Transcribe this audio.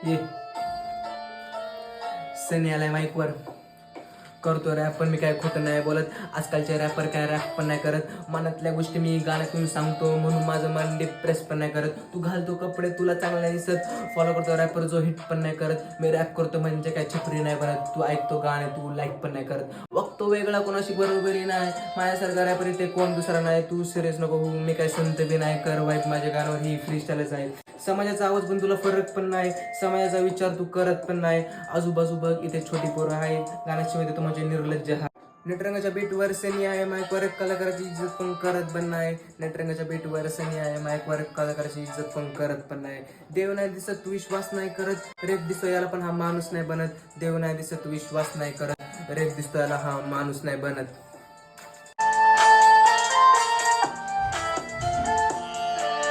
ये सनी आलाय माईकवर करतो रॅप, पण मी काय खोटं नाही बोलत. आजकालचे रॅपर काय रॅप पण नाही करत. मनातल्या गोष्टी मी गाण्यातून सांगतो, म्हणून माझं मन डिप्रेस पण नाही करत. तू घालतो कपडे तुला चांगलं नाही दिसत. फॉलो करतो रॅपर जो हिट पण नाही करत. मी रॅप करतो म्हणजे काय छपरी नाही बनत. तू ऐकतो गाणे तू लाईक पण नाही करत. बघतो वेगळा कोणाशी बरोबरी नाही. माझ्यासारखा रॅपर इथे कोण दुसरा नाही. तू सिरियस नको होऊ, मी काय संत बी नाही. कर वाईट माझ्या गाण्यावर ही फ्री स्टाईलच आहे. समाजाचा आवाज पण तुला फरक पण नाही. समाजाचा विचार तू करत पण नाही. आजूबाजू बघ इथे छोटी पोरं आहे. गाण्याची मध्ये तू म्हणजे निर्लज्ज हा. नटरंगाच्या बीटवर सनी आहे, माईकवर कलाकाराची इज्जत पण करत पण नाही. नटरंगाच्या बीटवर सनी आहे, माईकवर कलाकाराची इज्जत पण करत पण नाही. देव नाही दिसत तू विश्वास नाही करत. रेप दिसतो याला पण हा माणूस नाही बनत. देव नाही दिसत तू विश्वास नाही करत. रेप दिसतो याला हा माणूस नाही बनत.